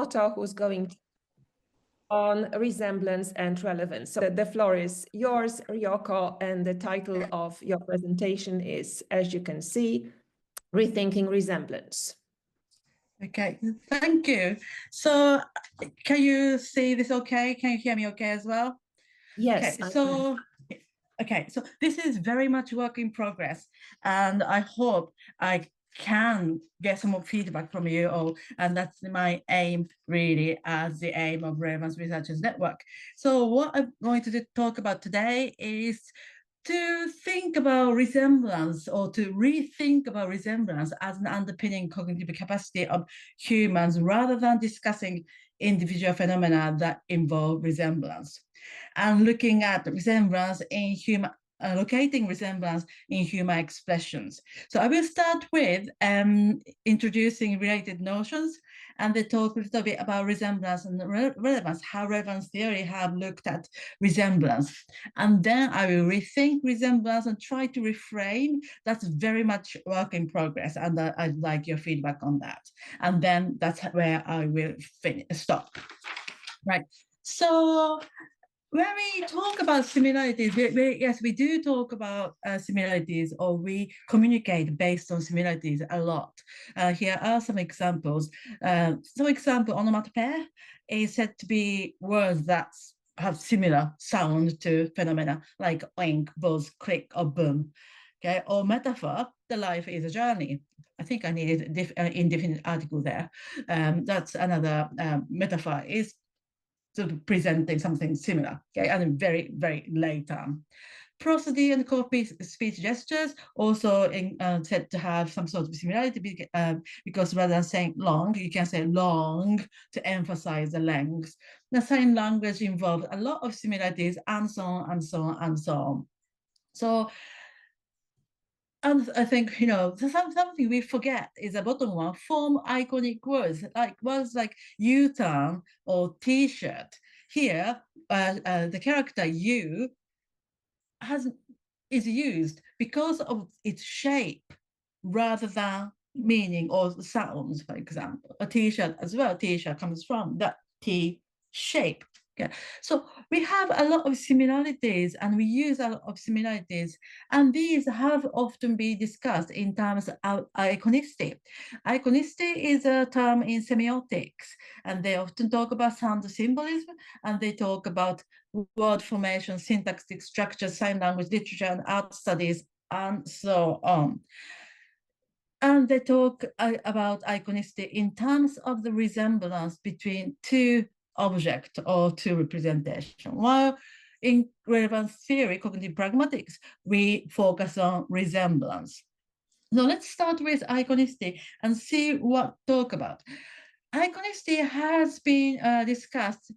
Sasamoto, who's going to on resemblance and relevance. So the floor is yours, Ryoko, and the title of your presentation is, as you can see, Rethinking Resemblance. Okay, thank you. So can you see this okay? Can you hear me okay as well? Yes. Okay, so this is very much work in progress, and I hope I can get some more feedback from you all, and that's my aim really as the aim of Relevance Researchers Network. So what I'm going to talk about today is to think about resemblance or to rethink about resemblance as an underpinning cognitive capacity of humans rather than discussing individual phenomena that involve resemblance, and looking at resemblance in human, locating resemblance in human expressions. So I will start with introducing related notions, and then talk a little bit about resemblance and relevance, how relevance theory have looked at resemblance. And then I will rethink resemblance and try to reframe. That's very much work in progress, and I'd like your feedback on that. And then that's where I will stop. Right. So when we talk about similarities, yes, we do talk about similarities, or we communicate based on similarities a lot. Here are some examples. Onomatopoeia is said to be words that have similar sound to phenomena like oink, buzz, click, or boom. Okay, or metaphor, the life is a journey. I think I needed indefinite article there. That's another metaphor is sort of presenting something similar, okay, and very, very late on. Prosody and copy speech gestures also said to have some sort of similarity because rather than saying long, you can say long to emphasize the length. The same language involves a lot of similarities, and so on, and so on, and so on. So, and I think, something we forget is the bottom one, form iconic words like U-turn or T-shirt. Here, the character U is used because of its shape rather than meaning or sounds, for example. A T-shirt as well, T-shirt comes from that T shape. Okay. So we have a lot of similarities, and we use a lot of similarities, and these have often been discussed in terms of iconicity. Iconicity is a term in semiotics, and they often talk about sound symbolism, and they talk about word formation, syntactic structure, sign language, literature, and art studies, and so on. And they talk about iconicity in terms of the resemblance between two object or two representation. While in relevance theory, cognitive pragmatics, we focus on resemblance. So let's start with iconicity and see what talk about. Iconicity has been discussed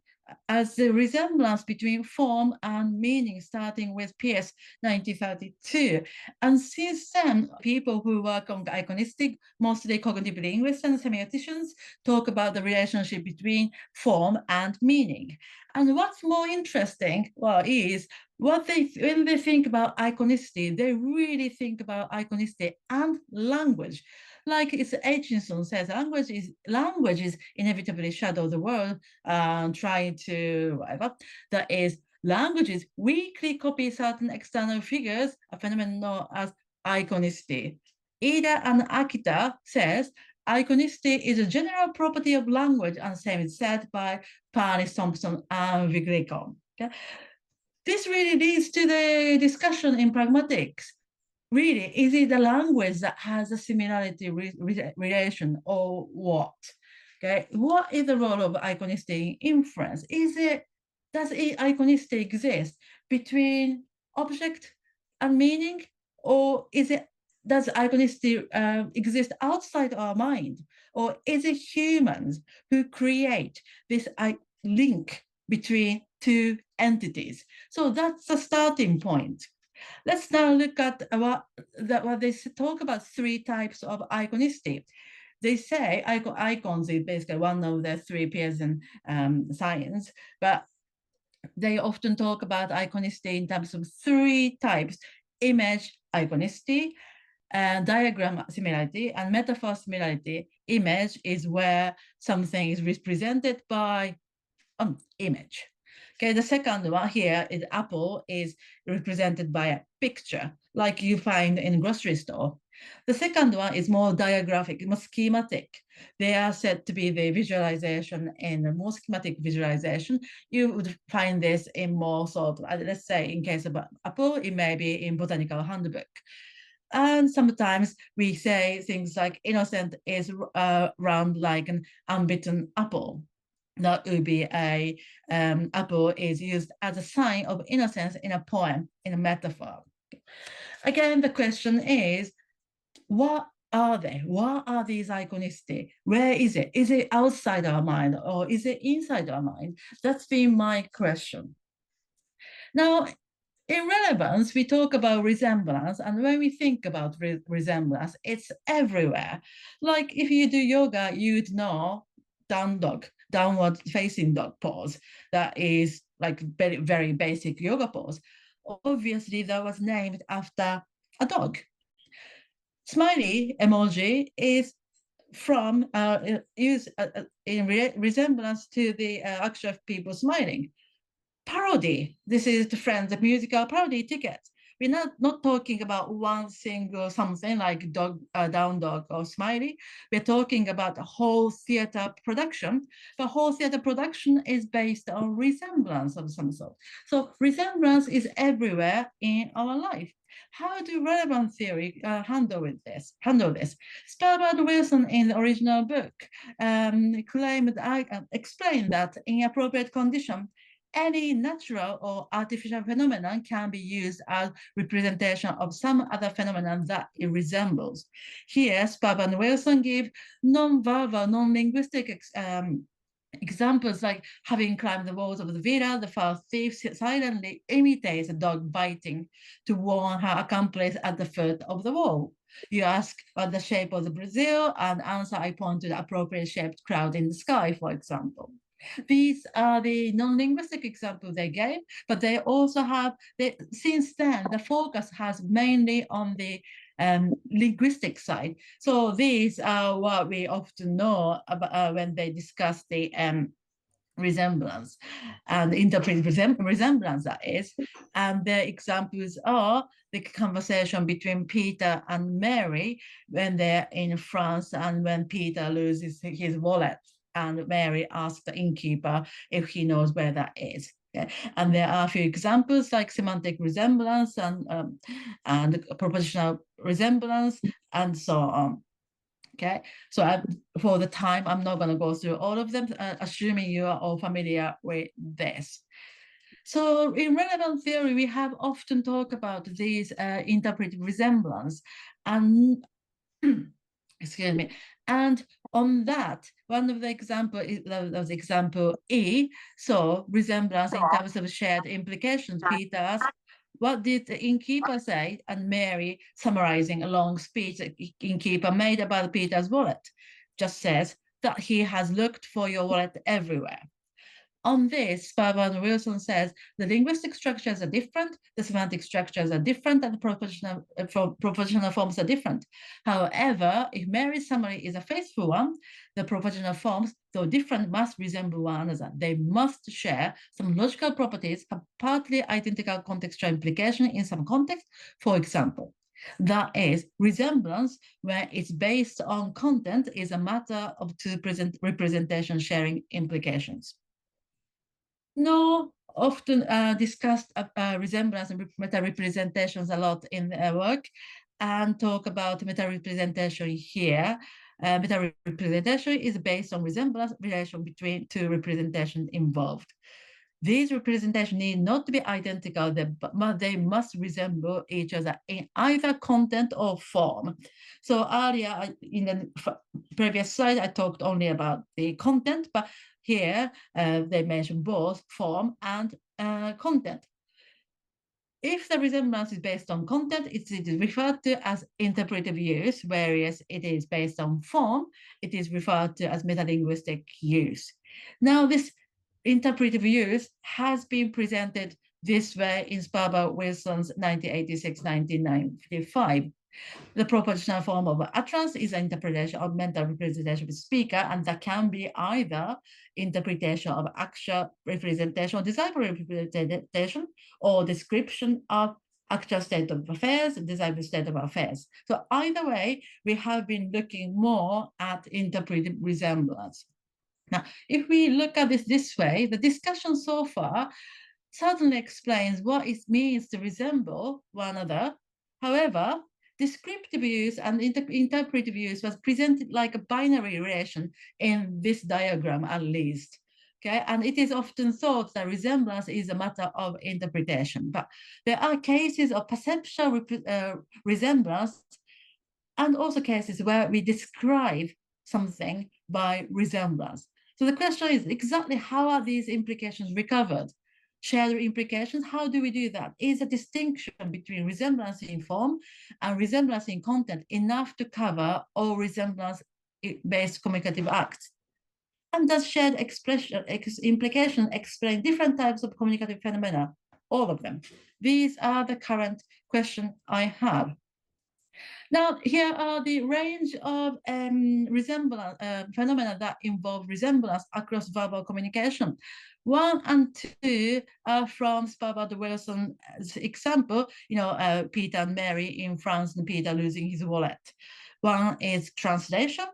as the resemblance between form and meaning, starting with Pierce 1932. And since then, people who work on iconicity, mostly cognitive linguists and semioticians, talk about the relationship between form and meaning. And what's more interesting, is when they think about iconicity, they really think about iconicity and language. Like it's Aitchison says, language is inevitably shadow the world, trying to whatever. That is, languages weakly copy certain external figures, a phenomenon known as iconicity. Ida and Akita says, iconicity is a general property of language, and same is said by Parnis, Thompson, and Viglico. Okay? This really leads to the discussion in pragmatics. Really, is it the language that has a similarity relation, or what? Okay, what is the role of iconicity in inference? Does iconicity exist between object and meaning, or does iconicity exist outside our mind, or is it humans who create this link between two entities? So that's the starting point. Let's now look at what they talk about, three types of iconicity. They say icons is basically one of the three pairs in science, but they often talk about iconicity in terms of three types: image iconicity, diagram similarity and metaphor similarity. Image is where something is represented by an image. Okay, the second one here is apple is represented by a picture, like you find in grocery store. The second one is more diagraphic, more schematic. They are said to be the visualization and more schematic visualization. You would find this in more sort of, let's say in case of apple, it may be in botanical handbook. And sometimes we say things like innocent is round like an unbitten apple. That would be a apple is used as a sign of innocence in a poem, in a metaphor. Again, the question is, what are they? What are these iconicity? Where is it? Is it outside our mind or is it inside our mind? That's been my question. Now, in relevance, we talk about resemblance, and when we think about resemblance, it's everywhere. Like if you do yoga, you'd know down dog, downward facing dog pose. That is like very, very basic yoga pose. Obviously, that was named after a dog. Smiley emoji is from used in resemblance to the action of people smiling. Parody. This is the Friends, the musical parody ticket. We're not talking about one single something like dog, down dog or smiley. We're talking about a whole theater production. The whole theater production is based on resemblance of some sort. So resemblance is everywhere in our life. How do relevant theory handle this? Starbird Wilson in the original book explained that in appropriate condition, any natural or artificial phenomenon can be used as representation of some other phenomenon that it resembles. Here, Spab and Wilson give non-verbal, non-linguistic examples like having climbed the walls of the villa, the foul thief silently imitates a dog biting to warn her accomplice at the foot of the wall. You ask what the shape of the Brazil and answer I point to the appropriate shaped cloud in the sky, for example. These are the non-linguistic examples they gave, but they also have, since then, the focus has mainly on the linguistic side. So these are what we often know about when they discuss the resemblance and interpret resemblance, that is. And the examples are the conversation between Peter and Mary when they're in France and when Peter loses his wallet and Mary asks the innkeeper if he knows where that is. Okay. And there are a few examples like semantic resemblance and propositional resemblance and so on. Okay, so for the time, I'm not going to go through all of them, assuming you are all familiar with this. So in relevant theory, we have often talked about these interpretive resemblance and excuse me. And on that, one of the example is the example E. So resemblance in terms of shared implications. Peter asked, what did the innkeeper say? And Mary, summarizing a long speech the innkeeper made about Peter's wallet, just says that he has looked for your wallet everywhere. On this, Sparvan Wilson says the linguistic structures are different, the semantic structures are different, and the propositional forms are different. However, if Mary's summary is a faithful one, the propositional forms, though different, must resemble one another. They must share some logical properties, have partly identical contextual implication in some context. For example, that is, resemblance, where it's based on content, is a matter of two representation sharing implications. No, often discussed resemblance and meta-representations a lot in work and talk about meta-representation here. Meta-representation is based on resemblance relation between two representations involved. These representations need not to be identical, but they must resemble each other in either content or form. So earlier in the previous slide, I talked only about the content, but here they mention both form and content. If the resemblance is based on content, it is referred to as interpretive use, whereas it is based on form, it is referred to as metalinguistic use. Now, this interpretive use has been presented this way in Sparber Wilson's 1986-1995. The propositional form of utterance is an interpretation of mental representation of the speaker, and that can be either interpretation of actual representation or desirable representation, or description of actual state of affairs, desirable state of affairs. So either way, we have been looking more at interpretive resemblance. Now, if we look at this way, the discussion so far certainly explains what it means to resemble one another. However, descriptive use and interpretive use was presented like a binary relation in this diagram, at least. Okay, and it is often thought that resemblance is a matter of interpretation, but there are cases of perceptual resemblance, and also cases where we describe something by resemblance. So the question is exactly how are these implications recovered? Shared implications, how do we do that? Is a distinction between resemblance in form and resemblance in content enough to cover all resemblance-based communicative acts? And does shared implication explain different types of communicative phenomena? All of them. These are the current questions I have. Now, here are the range of resemblance phenomena that involve resemblance across verbal communication. 1 and 2 are from Sparvad-Wilson's example, Peter and Mary in France and Peter losing his wallet. 1 is translation.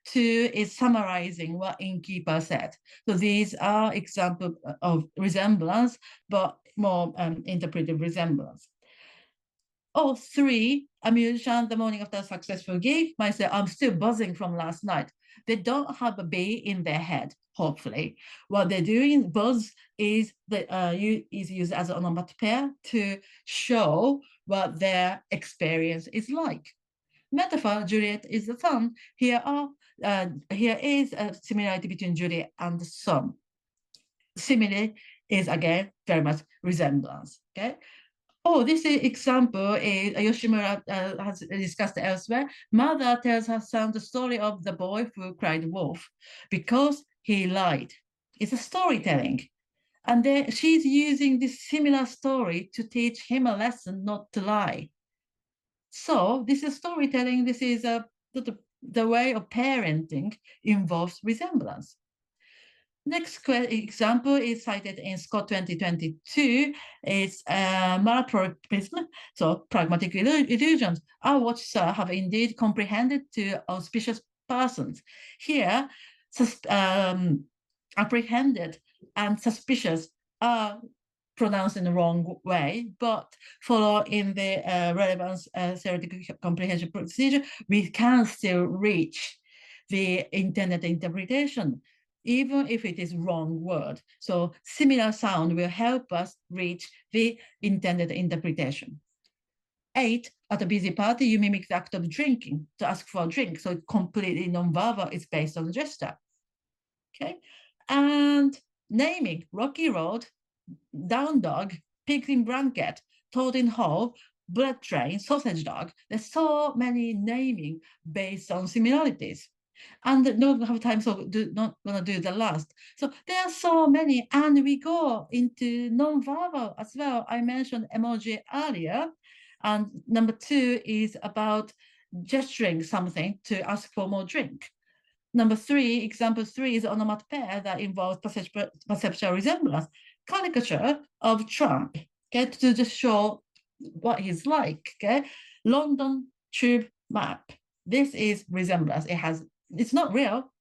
2 is summarizing what innkeeper said. So these are examples of resemblance, but more interpretive resemblance. Or 3, a musician the morning after a successful gig might say, I'm still buzzing from last night. They don't have a B in their head, hopefully. What they're doing, buzz, is used as an onomatopoeia to show what their experience is like. Metaphor, Juliet is the sun. Here is a similarity between Juliet and the sun. Simile is, again, very much resemblance, okay? Oh, this example is Yoshimura has discussed elsewhere. Mother tells her son the story of the boy who cried wolf because he lied. It's a storytelling. And then she's using this similar story to teach him a lesson not to lie. So this is storytelling. This is the way of parenting involves resemblance. Next example is cited in Scott 2022. It's malapropism, so pragmatic illusions. Our watchers have indeed comprehended to auspicious persons. Here, apprehended and suspicious are pronounced in the wrong way, but follow in the relevance theoretical comprehension procedure, we can still reach the intended interpretation, even if it is wrong word. So similar sound will help us reach the intended interpretation. 8, at a busy party, you mimic the act of drinking to ask for a drink. So it's completely non-verbal, it's based on gesture. Okay, and naming, Rocky Road, down dog, pigs in blanket, toad in hole, blood train, sausage dog. There's so many naming based on similarities. And don't have time, so not gonna do the last. So there are so many, and we go into non-verbal as well. I mentioned emoji earlier, and number 2 is about gesturing something to ask for more drink. Number 3, example 3 is onomatopoeia that involves perceptual resemblance, caricature of Trump, okay, to just show what he's like, okay. London tube map. This is resemblance. It's not real.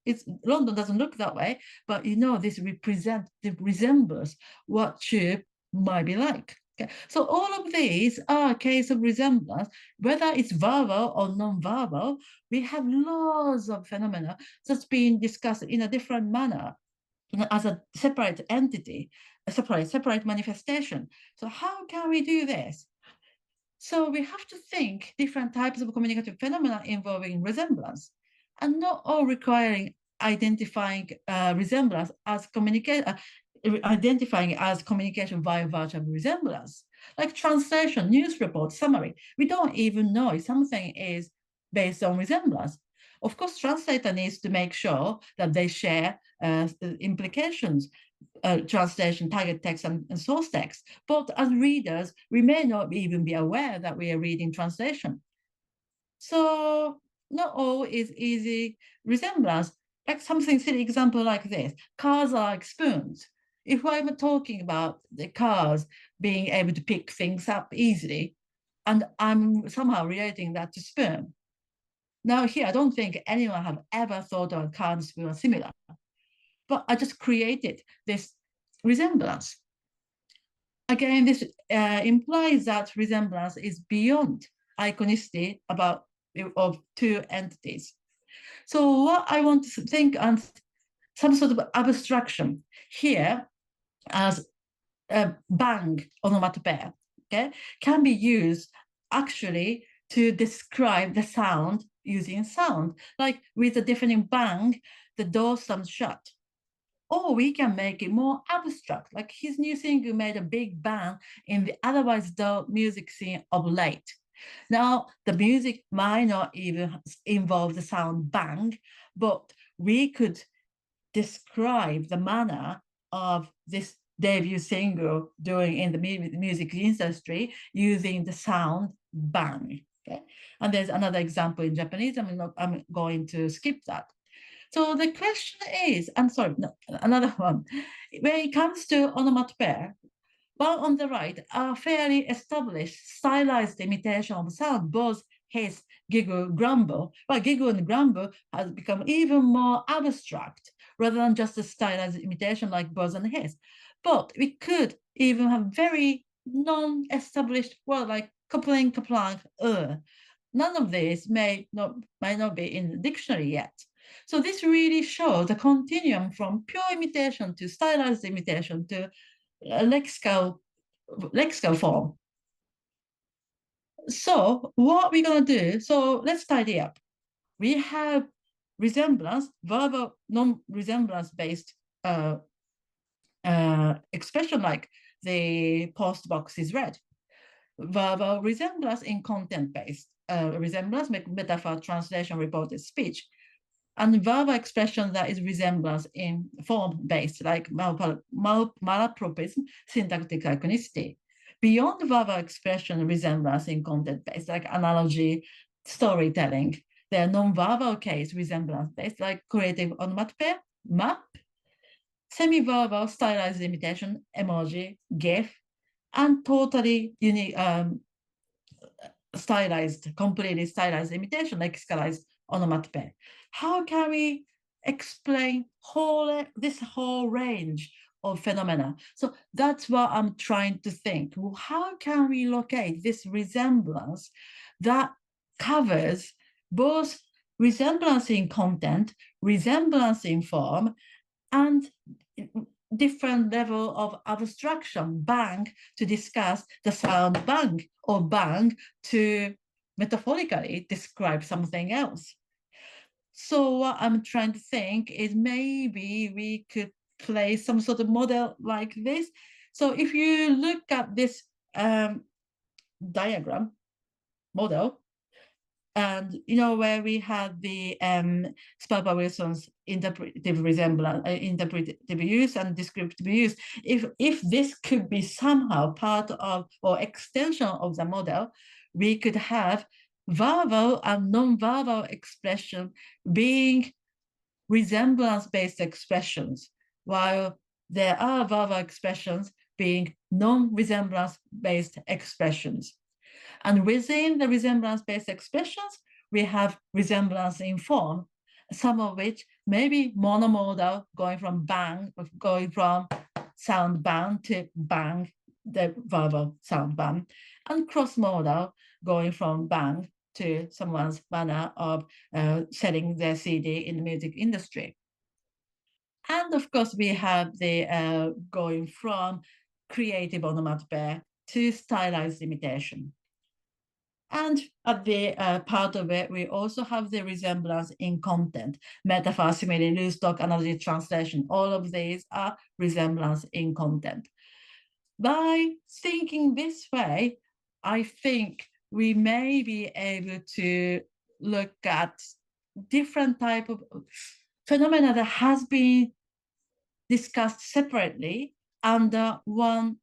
London doesn't look that way, but this represents the resemblance what tube might be like. Okay. So all of these are a case of resemblance, whether it's verbal or non-verbal. We have lots of phenomena that's being discussed in a different manner, as a separate entity, a separate manifestation. So how can we do this? So we have to think different types of communicative phenomena involving resemblance, and not all requiring identifying resemblance as identifying as communication via virtue of resemblance, like translation, news report, summary. We don't even know if something is based on resemblance. Of course, translator needs to make sure that they share implications, translation, target text, and source text. But as readers, we may not even be aware that we are reading translation. So not all is easy resemblance. Like something silly example like this, cars are like spoons. If I'm talking about the cars being able to pick things up easily, and I'm somehow relating that to spoon. Now here, I don't think anyone have ever thought of car and spoon are similar, but I just created this resemblance. Again, this implies that resemblance is beyond iconicity about of two entities. So what I want to think on some sort of abstraction here as a bang onomatopoeia, okay, can be used actually to describe the sound using sound. Like with a deafening bang, the door stands shut. Or we can make it more abstract, like his new single made a big bang in the otherwise dull music scene of late. Now, the music might not even involve the sound bang, but we could describe the manner of this debut single doing in the music industry using the sound bang. Okay, and there's another example in Japanese. I'm going to skip that. So the question is, I'm sorry, no, another one. When it comes to onomatopoeia, one on the right are fairly established stylized imitation of sound, both hiss, giggle, grumble. But giggle and grumble has become even more abstract rather than just a stylized imitation like buzz and hiss. But we could even have very non-established word like coupling, kaplank, None of these might not be in the dictionary yet. So this really shows the continuum from pure imitation to stylized imitation to lexical form. So what we're going to do, so let's tidy up. We have resemblance, verbal non-resemblance based expression like the post box is red. Verbal resemblance in content based resemblance, metaphor, translation, reported speech. And verbal expression that is resemblance in form-based, like malapropism, syntactic iconicity. Beyond verbal expression, resemblance in content-based, like analogy, storytelling. There are non-verbal case resemblance-based, like creative onomatopoeia, map, semi-verbal stylized imitation, emoji, GIF, and totally unique, completely stylized imitation, lexicalized onomatopoeia. How can we explain this whole range of phenomena? So that's what I'm trying to think. Well, how can we locate this resemblance that covers both resemblance in content, resemblance in form, and different level of abstraction, bang to discuss the sound bang, or bang to metaphorically describe something else. So what I'm trying to think is maybe we could play some sort of model like this. So if you look at this diagram model, and where we had the Sparber-Wilson's interpretive resemblance, interpretive use and descriptive use. If this could be somehow part of or extension of the model, we could have verbal and non-verbal expression being resemblance-based expressions, while there are verbal expressions being non-resemblance-based expressions. And within the resemblance-based expressions, we have resemblance in form, some of which may be monomodal, going from sound bang to bang, the verbal sound bang, and cross-modal, going from bang to someone's manner of selling their CD in the music industry. And of course, we have the going from creative onomatopoeia to stylized imitation. And at the part of it, we also have the resemblance in content, metaphor, simile, loose talk, analogy, translation. All of these are resemblance in content. By thinking this way, I think we may be able to look at different type of phenomena that has been discussed separately under one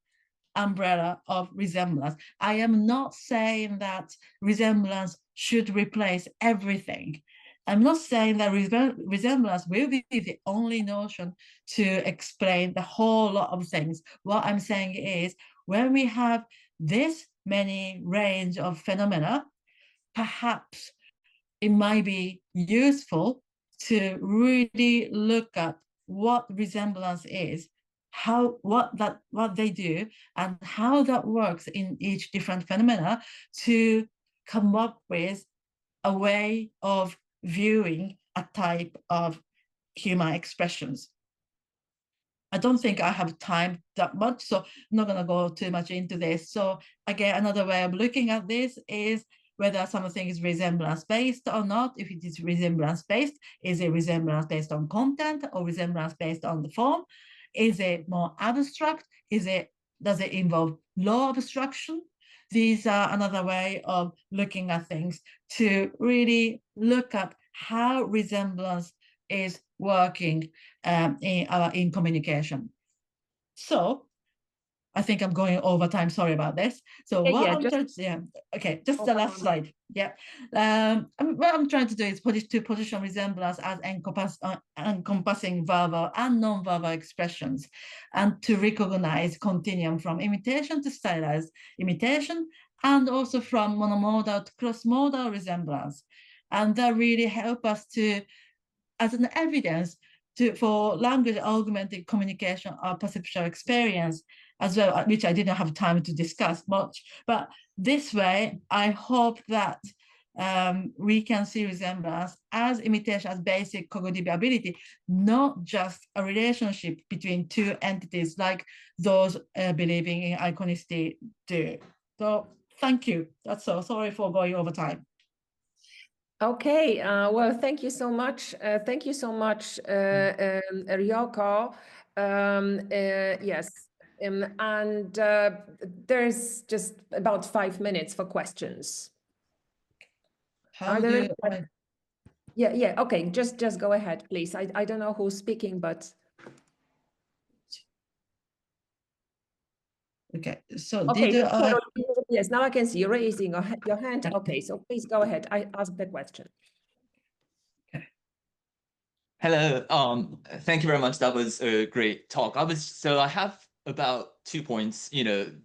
umbrella of resemblance. I am not saying that resemblance should replace everything. I'm not saying that resemblance will be the only notion to explain the whole lot of things. What I'm saying is, when we have this many range of phenomena, perhaps it might be useful to really look at what resemblance is, what they do, and how that works in each different phenomena, to come up with a way of viewing a type of human expressions. I don't think I have time that much, so I'm not going to go too much into this. So again, another way of looking at this is whether something is resemblance based or not. If it is resemblance based, is it resemblance based on content or resemblance based on the form? Is it more abstract? Does it involve law abstraction? These are another way of looking at things, to really look at how resemblance is working in communication. So I think I'm going over time. Sorry about this. So okay, just the last slide. Yeah. What I'm trying to do is position resemblance as encompassing verbal and non-verbal expressions, and to recognize continuum from imitation to stylized imitation, and also from monomodal to cross-modal resemblance. And that really help us to, as an evidence for language augmented communication or perceptual experience as well, which I didn't have time to discuss much. But this way, I hope that we can see resemblance as imitation, as basic cognitive ability, not just a relationship between two entities like those believing in iconicity do. So thank you. That's all. Sorry for going over time. Okay, well, thank you so much. Thank you so much, Ryoko. Yes, and there's just about 5 minutes for questions. Are there any questions? Yeah, okay, just go ahead, please. I don't know who's speaking, but... Okay, so okay, yes, now I can see you raising your hand. Okay, so please go ahead. I ask the question. Okay. Hello. Thank you very much. That was a great talk. I have about 2 points.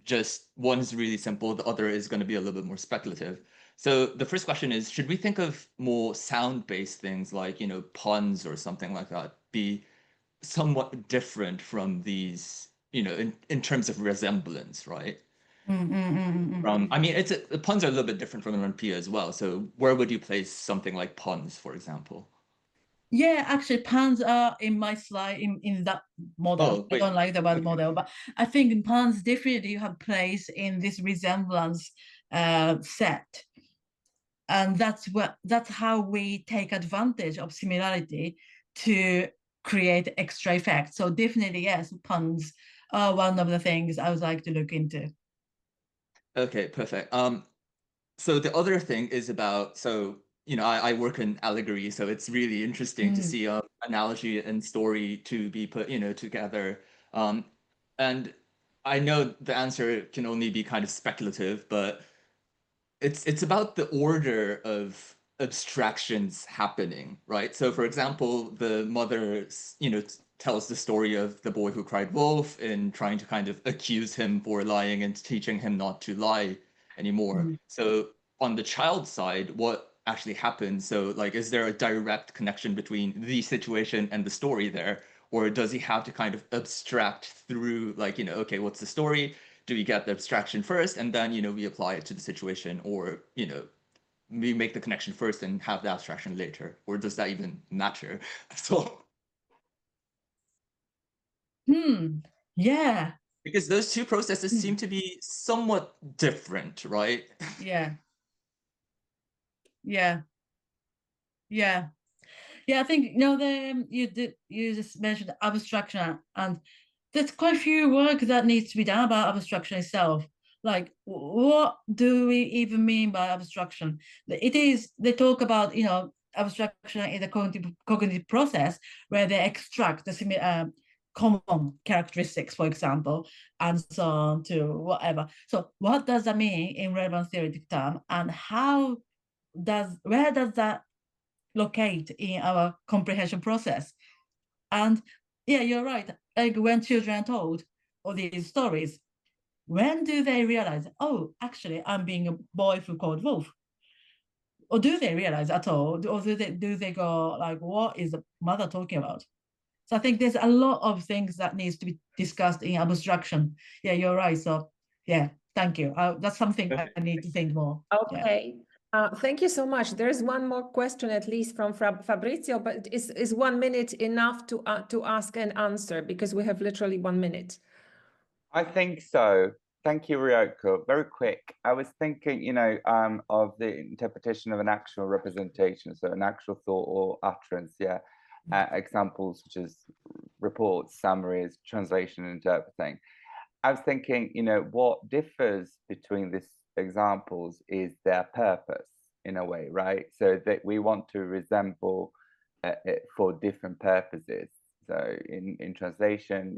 Just one is really simple. The other is going to be a little bit more speculative. So the first question is, should we think of more sound-based things like, puns or something like that be somewhat different from these, in terms of resemblance, right? I mean, puns are a little bit different from onomatopoeia as well. So where would you place something like puns, for example? Yeah, actually, puns are in my slide in that model. I don't like the word model, but I think puns definitely have place in this resemblance set. And that's how we take advantage of similarity to create extra effects. So definitely, yes, puns are one of the things I would like to look into. Okay, perfect. So the other thing is about, I work in allegory, so it's really interesting to see analogy and story to be put, together. And I know the answer can only be kind of speculative, but it's about the order of abstractions happening, right? So for example, the mother, tells the story of the boy who cried wolf and trying to kind of accuse him for lying and teaching him not to lie anymore. So on the child side, what actually happens? So like, is there a direct connection between the situation and the story there? Or does he have to kind of abstract through like, okay, what's the story? Do we get the abstraction first and then, we apply it to the situation, or, we make the connection first and have the abstraction later? Or does that even matter? So. Yeah. Because those two processes seem to be somewhat different, right? Yeah. Yeah. Yeah. Yeah, I think you just mentioned abstraction, and there's quite a few work that needs to be done about abstraction itself. Like, what do we even mean by abstraction? They talk about, abstraction is a cognitive process where they extract the common characteristics, for example, and so on to whatever. So what does that mean in relevance theoretic term, and how where does that locate in our comprehension process? And yeah, you're right. Like when children are told all these stories, when do they realize, oh, actually, I'm being a boy who called wolf? Or do they realize at all? Or do they go like, what is the mother talking about? So I think there's a lot of things that needs to be discussed in abstraction. Yeah, you're right. So yeah, thank you. That's something I need to think more. Okay. Thank you so much. There's one more question, at least from Fabrizio, but is 1 minute enough to ask and answer? Because we have literally 1 minute. I think so. Thank you, Ryoko. Very quick. I was thinking, of the interpretation of an actual representation, so an actual thought or utterance. Yeah, examples such as reports, summaries, translation, and interpreting. I was thinking, what differs between these examples is their purpose in a way, right? So that we want to resemble it for different purposes. So in translation,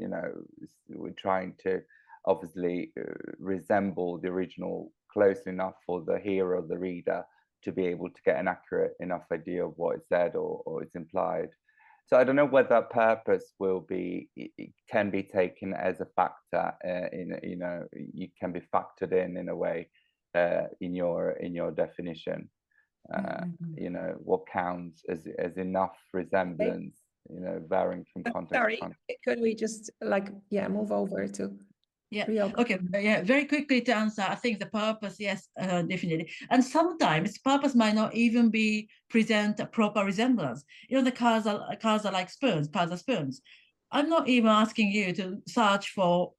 we're trying to obviously resemble the original close enough for the hearer or the reader to be able to get an accurate enough idea of what is said or it's implied. So I don't know whether purpose it can be taken as a factor you can be factored in a way in your definition. What counts as enough resemblance, varying from context Sorry, to context. could we just move over to Ryoko? Okay, very quickly to answer, I think the purpose, yes, definitely. And sometimes purpose might not even be present a proper resemblance. The cars are like spoons, cars are spoons. I'm not even asking you to search for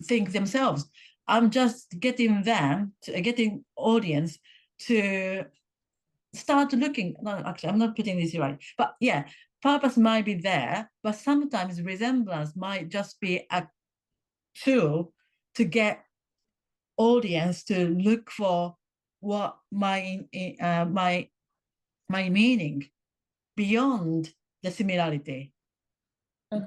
things themselves. I'm just getting audience to start looking. No, actually, I'm not putting this right. But yeah, purpose might be there, but sometimes resemblance might just be a tool to get audience to look for what my meaning beyond the similarity.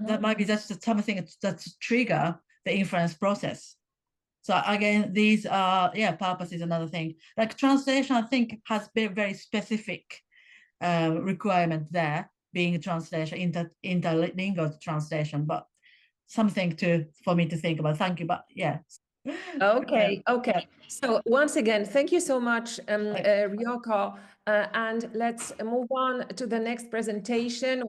That might be just something that's trigger the inference process. So again, these are purpose is another thing. Like translation, I think has been very specific requirement there, being a translation, interlingual translation, but something for me to think about. Thank you, but yeah. Okay. So once again, thank you so much, Ryoko, and let's move on to the next presentation.